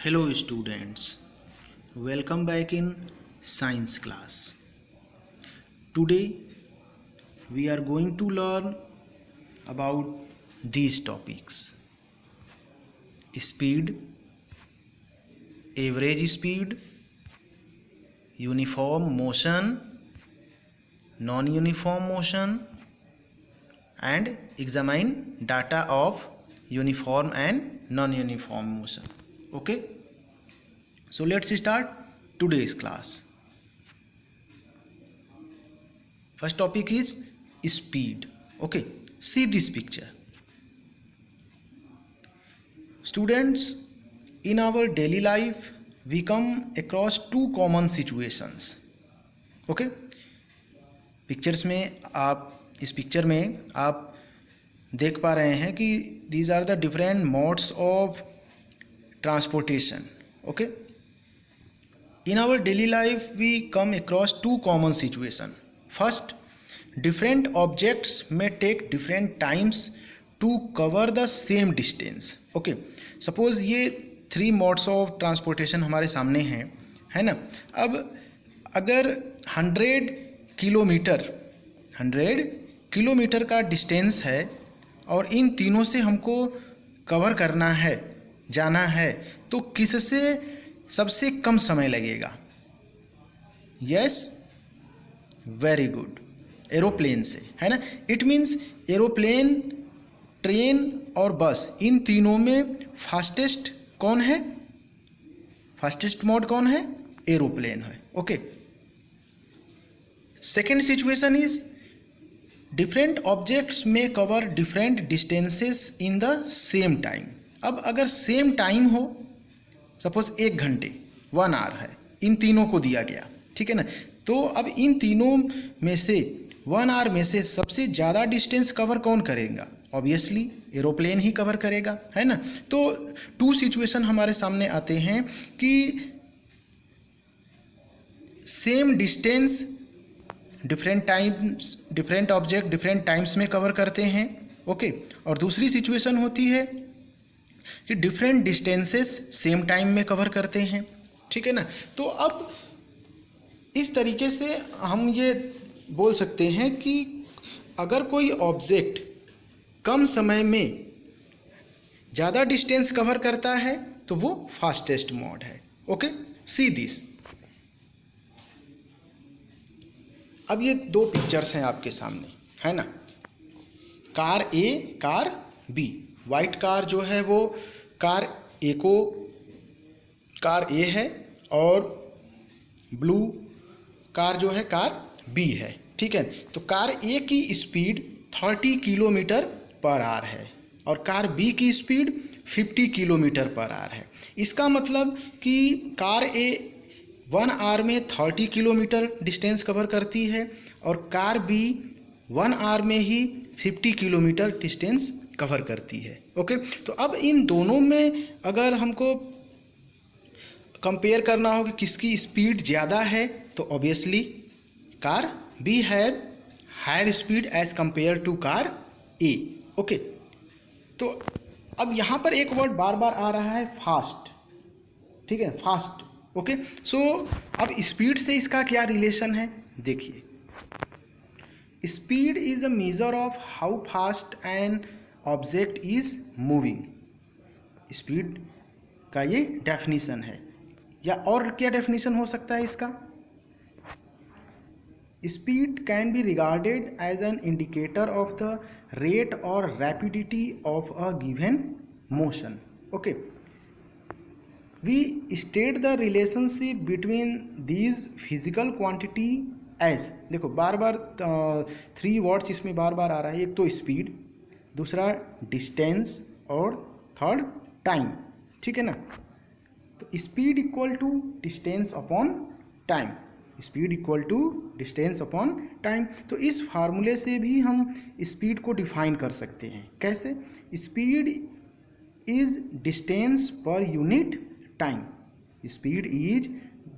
Hello students, welcome back in science class. Today we are going to learn about these topics: speed, average speed, uniform motion, non-uniform motion, and examine data of uniform and non-uniform motion. Okay, so let's start today's class. First topic is speed. Okay, see this picture. Students, in our daily life we come across two common situations. Okay, pictures में आप इस picture में आप देख पा रहे हैं कि these are the different modes of transportation. Okay, in our daily life we come across two common situations. First, different objects may take different times to cover the same distance. Okay, suppose ये three modes of transportation हमारे सामने हैं, है ना. अब अगर 100 kilometre का distance है और इन तीनों से हमको कवर करना है, जाना है, तो किससे सबसे कम समय लगेगा? यस, वेरी गुड, एरोप्लेन से, है ना. इट मीन्स एरोप्लेन, ट्रेन और बस, इन तीनों में फास्टेस्ट कौन है? फास्टेस्ट मोड कौन है? एरोप्लेन है. Okay, second situation is different objects may cover different distances in the same time. अब अगर सेम टाइम हो, सपोज 1 घंटे 1 आवर है, इन तीनों को दिया गया, ठीक है ना. तो अब इन तीनों में से 1 आवर में से सबसे ज़्यादा डिस्टेंस कवर कौन करेगा? ऑब्वियसली एरोप्लेन ही कवर करेगा, है ना. तो टू सिचुएशन हमारे सामने आते हैं कि same distance different times, different object different times में कवर करते हैं. ओके, और दूसरी सिचुएशन होती है कि डिफरेंट डिस्टेंसेस सेम टाइम में कवर करते हैं, ठीक है ना. तो अब इस तरीके से हम ये बोल सकते हैं कि अगर कोई ऑब्जेक्ट कम समय में ज़्यादा डिस्टेंस कवर करता है तो वो फास्टेस्ट मोड है. Okay, see this. अब ये दो पिक्चर्स हैं आपके सामने, है ना. कार ए, कार बी. वाइट कार जो है वो कार ए को, कार ए है, और ब्लू कार जो है कार बी है, ठीक है. तो कार ए की स्पीड 30 किलोमीटर पर आवर है और कार बी की स्पीड 50 किलोमीटर पर आवर है. इसका मतलब कि कार ए 1 आवर में 30 किलोमीटर डिस्टेंस कवर करती है और कार बी 1 आवर में ही 50 किलोमीटर डिस्टेंस कवर करती है. ओके, तो अब इन दोनों में अगर हमको कंपेयर करना हो कि किसकी स्पीड ज़्यादा है, तो obviously car B have higher speed as compare to car A. Okay, तो अब यहाँ पर एक वर्ड बार बार आ रहा है, फास्ट, ठीक है, फास्ट. ओके, सो अब स्पीड से इसका क्या रिलेशन है? देखिए, speed is a measure of how fast an object is moving. Speed का ये डेफिनेशन है, या और क्या डेफिनेशन हो सकता है इसका? Speed can be regarded as an indicator of the rate or rapidity of a given motion. Okay, we state the relationship between these physical quantity as, देखो बार बार 3 वर्ड्स इसमें बार बार आ रहा है. एक तो स्पीड, दूसरा डिस्टेंस और थर्ड टाइम, ठीक है ना. तो speed equal to distance upon time, speed equal to distance upon time. तो इस फार्मूले से भी हम स्पीड को डिफाइन कर सकते हैं. कैसे? Speed is distance per unit time. Speed is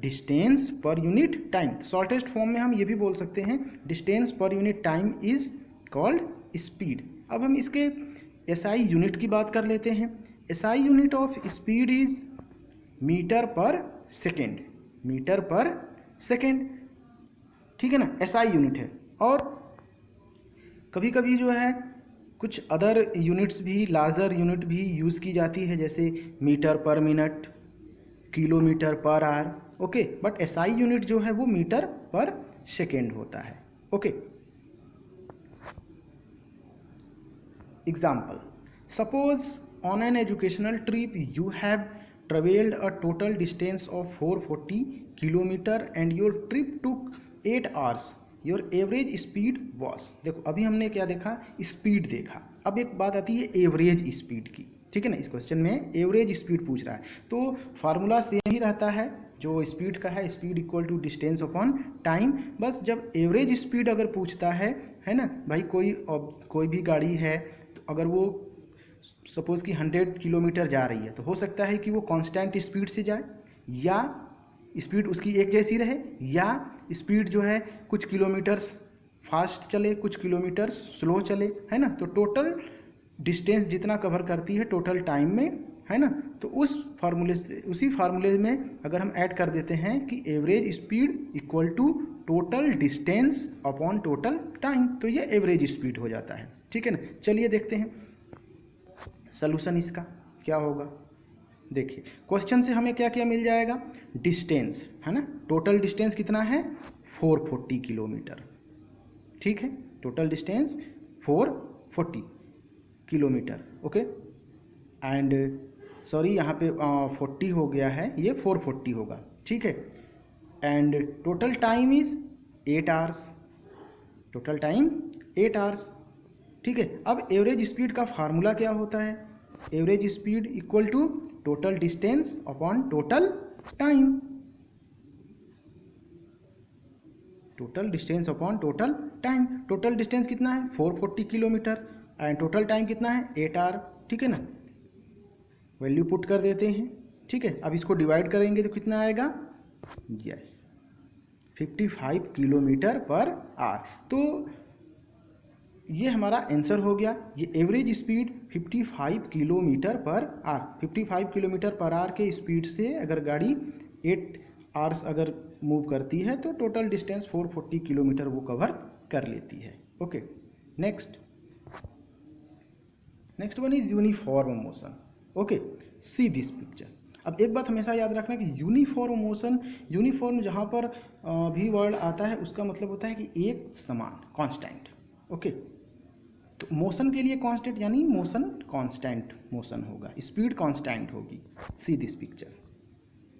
distance per unit time. Shortest form में हम ये भी बोल सकते हैं, distance per unit time is called speed. अब हम इसके एसआई यूनिट की बात कर लेते हैं. SI unit of speed is metre per second, metre per second, ठीक है ना, एसआई यूनिट है। और कभी कभी जो है कुछ अदर यूनिट्स भी, लार्जर यूनिट भी यूज़ की जाती है, जैसे metre per minute, kilometre per hour, okay. But SI unit जो है वो मीटर पर सेकेंड होता है, okay. Example, suppose on an educational trip you have traveled a total distance of 440 km and your trip took 8 hours, your average speed was। देखो अभी हमने क्या देखा, स्पीड देखा। अब एक बात आती है एवरेज स्पीड की, ठीक है ना। इस क्वेश्चन में एवरेज स्पीड पूछ रहा है, तो फार्मूला सेम ही रहता है जो स्पीड का है, speed equal to distance upon time. बस जब एवरेज स्पीड अगर पूछता है ना भाई, कोई भी गाड़ी है तो अगर वो सपोज़ कि 100 किलोमीटर जा रही है, तो हो सकता है कि वो कांस्टेंट स्पीड से जाए, या स्पीड उसकी एक जैसी रहे, या स्पीड जो है कुछ किलोमीटर्स फास्ट चले, कुछ किलोमीटर्स स्लो चले, है ना। तो टोटल डिस्टेंस जितना कवर करती है टोटल टाइम में, है ना, तो उसी फार्मूले में अगर हम ऐड कर देते हैं कि average speed equal to total distance upon total time, तो ये एवरेज स्पीड हो जाता है, ठीक है ना। चलिए देखते हैं सॉल्यूशन इसका क्या होगा। देखिए क्वेश्चन से हमें क्या क्या मिल जाएगा, डिस्टेंस, है ना, टोटल डिस्टेंस कितना है 440 किलोमीटर, ठीक है, total distance 440 kilometre, okay. And sorry यहाँ पे 40 हो गया है, ये 440 होगा, ठीक है। And total time is 8 hours, total time 8 hours, ठीक है। अब एवरेज स्पीड का फार्मूला क्या होता है, average speed equal to total distance upon total time, total distance upon total time. Total distance कितना है 440 किलोमीटर एंड टोटल टाइम कितना है 8 आवर, ठीक है ना। वैल्यू पुट कर देते हैं, ठीक है। अब इसको डिवाइड करेंगे तो कितना आएगा, यस 55 किलोमीटर पर आवर। तो ये हमारा आंसर हो गया। ये average speed 55 kilometre per our, 55 kilometre per our के स्पीड से अगर गाड़ी 8 आवर्स अगर मूव करती है तो टोटल डिस्टेंस 440 किलोमीटर वो कवर कर लेती है, okay. Next one is uniform motion, okay. See this picture. अब एक बात हमेशा याद रखना कि यूनिफॉर्म मोशन, यूनिफॉर्म जहाँ पर भी वर्ड आता है उसका मतलब होता है कि एक समान, कांस्टेंट, ओके। तो मोशन के लिए कांस्टेंट यानी मोशन कांस्टेंट मोशन होगा, स्पीड कांस्टेंट होगी। See this picture,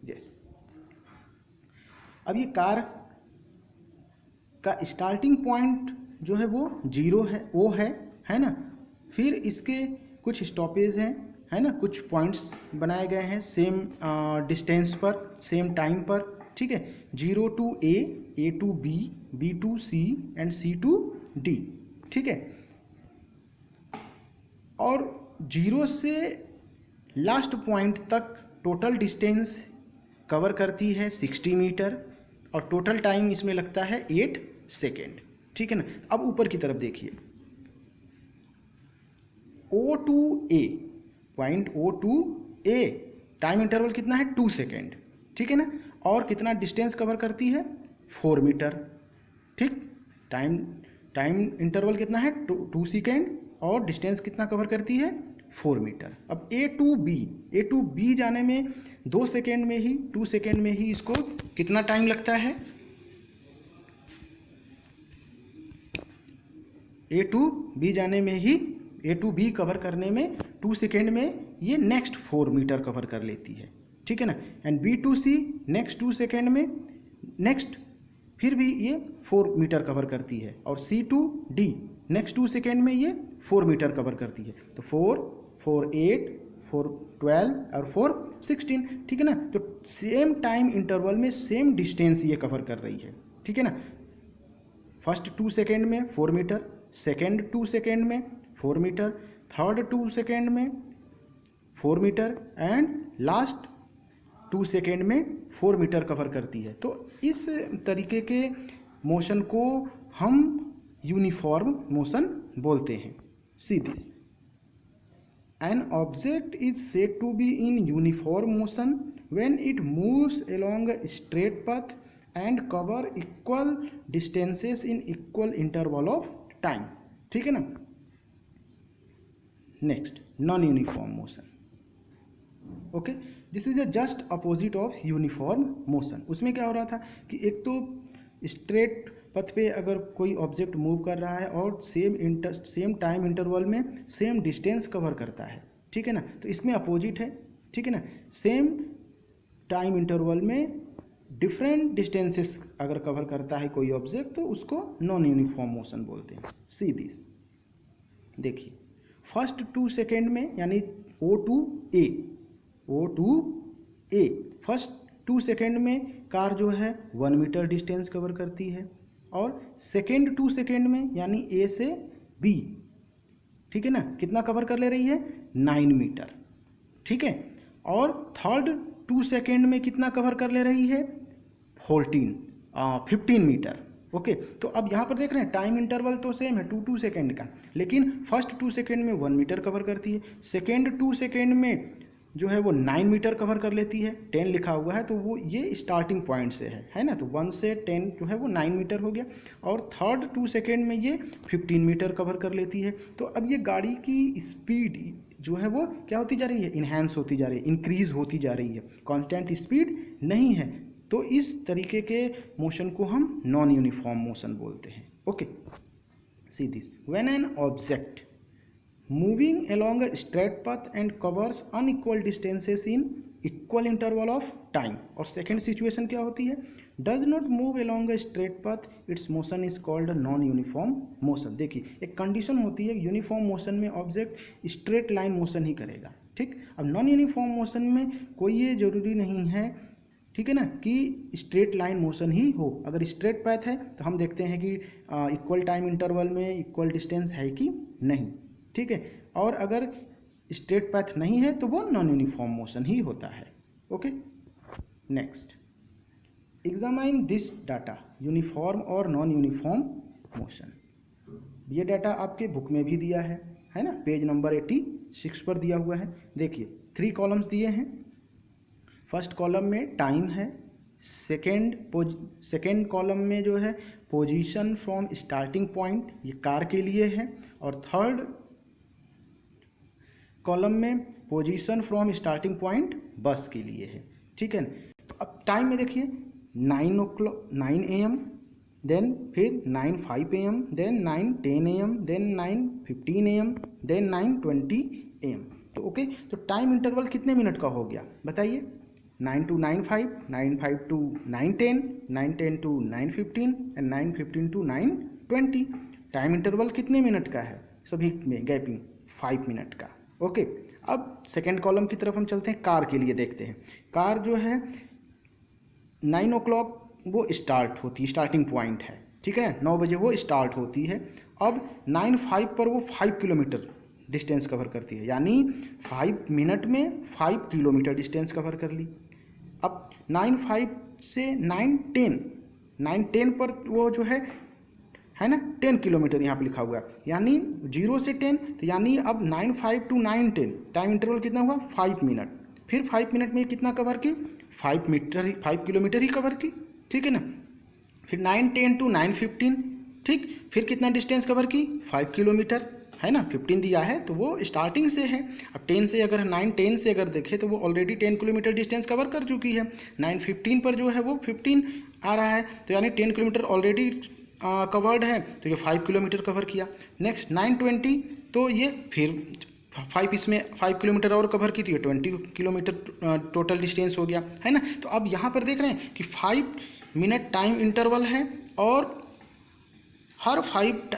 yes. अब ये कार का स्टार्टिंग पॉइंट जो है वो 0 है, वो है ना। फिर इसके कुछ स्टॉपेज हैं, है ना, कुछ पॉइंट्स बनाए गए हैं सेम डिस्टेंस पर, सेम टाइम पर, ठीक है। 0 to A to B to C and C to D, ठीक है। और 0 से लास्ट पॉइंट तक टोटल डिस्टेंस कवर करती है 60 मीटर और टोटल टाइम इसमें लगता है 8 सेकेंड, ठीक है ना। अब ऊपर की तरफ देखिए, O to A, point O to A, time interval कितना है 2 सेकेंड, ठीक है ना। और कितना डिस्टेंस कवर करती है 4 मीटर, ठीक। टाइम इंटरवल कितना है 2 सेकेंड और डिस्टेंस कितना कवर करती है 4 मीटर। अब A टू B जाने में 2 सेकेंड में ही, 2 सेकेंड में ही इसको कितना टाइम लगता है, A टू B जाने में ही, A टू B कवर करने में 2 सेकेंड में ये नेक्स्ट 4 मीटर कवर कर लेती है, ठीक है ना। And B to C next 2 second में नेक्स्ट फिर भी ये 4 मीटर कवर करती है, और C to D next 2 second में ये 4 मीटर कवर करती है। तो 4 8 4 12 और 4 16, ठीक है ना। तो सेम टाइम इंटरवल में सेम डिस्टेंस ये कवर कर रही है, ठीक है ना। फर्स्ट 2 सेकेंड में 4 मीटर, सेकेंड 2 सेकेंड में 4 मीटर, थर्ड 2 सेकेंड में 4 मीटर एंड लास्ट 2 सेकेंड में 4 मीटर कवर करती है। तो इस तरीके के मोशन को हम यूनिफॉर्म मोशन बोलते हैं। See this, An object is said to be in uniform motion when it moves along a straight path and cover equal distances in equal interval of time. ठीक है ना. Next, non uniform motion. Okay, this is a just opposite of uniform motion. उसमें क्या हो रहा था कि एक तो स्ट्रेट पथ पे अगर कोई ऑब्जेक्ट मूव कर रहा है और सेम टाइम इंटरवल में सेम डिस्टेंस कवर करता है. ठीक है ना. तो इसमें अपोजिट है. ठीक है ना. सेम टाइम इंटरवल में डिफरेंट डिस्टेंसेस अगर कवर करता है कोई ऑब्जेक्ट तो उसको नॉन यूनिफॉर्म मोशन बोलते हैं. सी दिस, देखिए फर्स्ट 2 सेकेंड में यानी O2A फर्स्ट 2 सेकेंड में कार जो है 1 मीटर डिस्टेंस कवर करती है और सेकेंड 2 सेकेंड में यानी A से B, ठीक है ना, कितना कवर कर ले रही है 9 मीटर. ठीक है. और थर्ड 2 सेकेंड में कितना कवर कर ले रही है 15 मीटर. ओके. तो अब यहाँ पर देख रहे हैं टाइम इंटरवल तो सेम है 2 सेकेंड का, लेकिन फर्स्ट 2 सेकेंड में 1 मीटर कवर करती है, सेकेंड 2 सेकेंड में जो है वो 9 मीटर कवर कर लेती है. 10 लिखा हुआ है तो वो ये स्टार्टिंग पॉइंट से है ना. तो 1 से 10 जो है वो 9 मीटर हो गया और थर्ड 2 सेकेंड में ये 15 मीटर कवर कर लेती है. तो अब ये गाड़ी की स्पीड जो है वो क्या होती जा रही है, इन्हेंस होती जा रही है, इंक्रीज होती जा रही है, कांस्टेंट स्पीड नहीं है. तो इस तरीके के मोशन को हम नॉन यूनिफॉर्म मोशन बोलते हैं. Okay, see this, when an object moving along a straight path and covers unequal distances in equal interval of time. और second situation क्या होती है, does not move along a straight path, its motion is called non uniform motion. देखिए एक condition होती है, uniform motion में object straight line motion ही करेगा. ठीक. अब नॉन यूनिफॉर्म मोशन में कोई ये जरूरी नहीं है, ठीक है ना, कि स्ट्रेट लाइन मोशन ही हो. अगर स्ट्रेट पैथ है तो हम देखते हैं कि इक्वल टाइम इंटरवल में इक्वल डिस्टेंस है कि नहीं. ठीक है. और अगर स्ट्रेट पैथ नहीं है तो वो नॉन यूनिफॉर्म मोशन ही होता है. Okay. Next, examine this data, uniform और नॉन यूनिफॉर्म मोशन. ये डाटा आपके बुक में भी दिया है ना, पेज नंबर 86 पर दिया हुआ है. देखिए 3 कॉलम्स दिए हैं. फर्स्ट कॉलम में टाइम है, सेकेंड कॉलम में जो है पोजीशन फ्रॉम स्टार्टिंग पॉइंट, ये कार के लिए है, और थर्ड कॉलम में पोजीशन फ्रॉम स्टार्टिंग पॉइंट बस के लिए है. ठीक है. तो अब टाइम में देखिए 9 AM, देन फिर 9:05 AM, then 9:10 AM, then 9:15 AM, then 9:20 AM. तो ओके. तो टाइम इंटरवल कितने मिनट का हो गया बताइए. 9 to 9:05, 9:05 to 9:10, 9:10 to 9:15 and 9:15 to 9:20. Time interval कितने मिनट का है सभी में, गैपिंग 5 मिनट का. ओके. अब सेकेंड कॉलम की तरफ हम चलते हैं, कार के लिए देखते हैं. कार जो है 9 o'clock वो स्टार्ट होती है, स्टार्टिंग पॉइंट है. ठीक है. 9 बजे वो स्टार्ट होती है. अब 9:05 पर वो 5 किलोमीटर डिस्टेंस कवर करती है, यानी 5 मिनट में 5 किलोमीटर डिस्टेंस कवर कर ली. अब 9:05 से 9:10 पर वो जो है ना 10 किलोमीटर यहाँ पे लिखा हुआ है, यानी 0 से 10, तो यानी अब 9:05 to 9:10 टाइम इंटरवल कितना हुआ 5 मिनट. फिर 5 मिनट में कितना कवर की 5 किलोमीटर ही कवर की. ठीक है ना. फिर 9:10 to 9:15, ठीक, फिर कितना डिस्टेंस कवर की 5 किलोमीटर है ना. 15 दिया है तो वो स्टार्टिंग से है. अब 10 से अगर 9:10 से अगर देखें तो वो ऑलरेडी 10 किलोमीटर डिस्टेंस कवर कर चुकी है. 9:15 पर जो है वो 15 आ रहा है, तो यानी 10 किलोमीटर ऑलरेडी कवर्ड है, तो ये 5 किलोमीटर कवर किया. नेक्स्ट 9:20, तो ये फिर 5 इसमें 5 किलोमीटर और कवर की, तो ये 20 किलोमीटर टोटल डिस्टेंस हो गया है ना. तो अब यहाँ पर देख रहे हैं कि 5 मिनट टाइम इंटरवल है और हर 5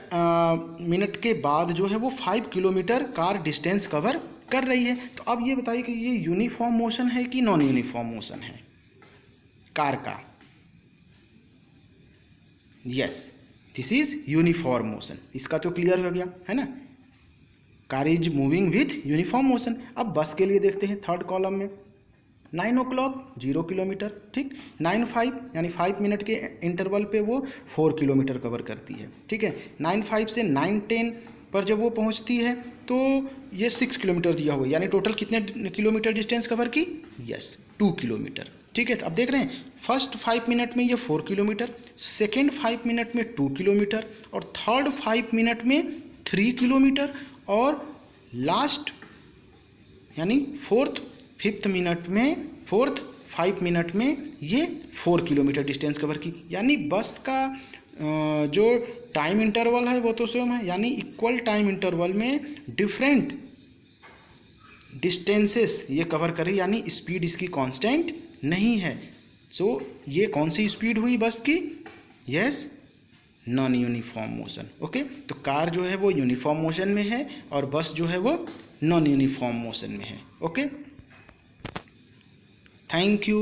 मिनट के बाद जो है वो 5 किलोमीटर कार डिस्टेंस कवर कर रही है. तो अब ये बताइए कि ये यूनिफॉर्म मोशन है कि नॉन यूनिफॉर्म मोशन है कार का. Yes, this is uniform motion. इसका तो क्लियर हो गया है ना. Car is moving with uniform motion. अब बस के लिए देखते हैं थर्ड कॉलम में 9 o'clock 0 किलोमीटर. ठीक. 9:05 यानी 5 मिनट के इंटरवल पे वो 4 किलोमीटर कवर करती है. ठीक है. 9:05 से 9:10 पर जब वो पहुंचती है तो ये 6 किलोमीटर दिया हुआ है, यानी टोटल कितने किलोमीटर डिस्टेंस कवर की? Yes, 2 kilometre. ठीक है, तो अब देख रहे हैं फर्स्ट 5 मिनट में ये 4 किलोमीटर, सेकेंड 5 मिनट में 2 किलोमीटर, और थर्ड 5 मिनट में 3 किलोमीटर, और लास्ट यानी फोर्थ 5 मिनट में ये 4 किलोमीटर डिस्टेंस कवर की। यानी बस का जो टाइम इंटरवल है वो तो सेम है, यानी इक्वल टाइम इंटरवल में डिफरेंट डिस्टेंसेस ये कवर करे, यानी स्पीड इसकी कांस्टेंट नहीं है। सो ये कौन सी स्पीड हुई बस की? Yes, non uniform motion. Okay, तो कार जो है वो यूनिफॉर्म मोशन में है और बस जो है वो नॉन यूनिफॉर्म मोशन में है। Okay, thank you.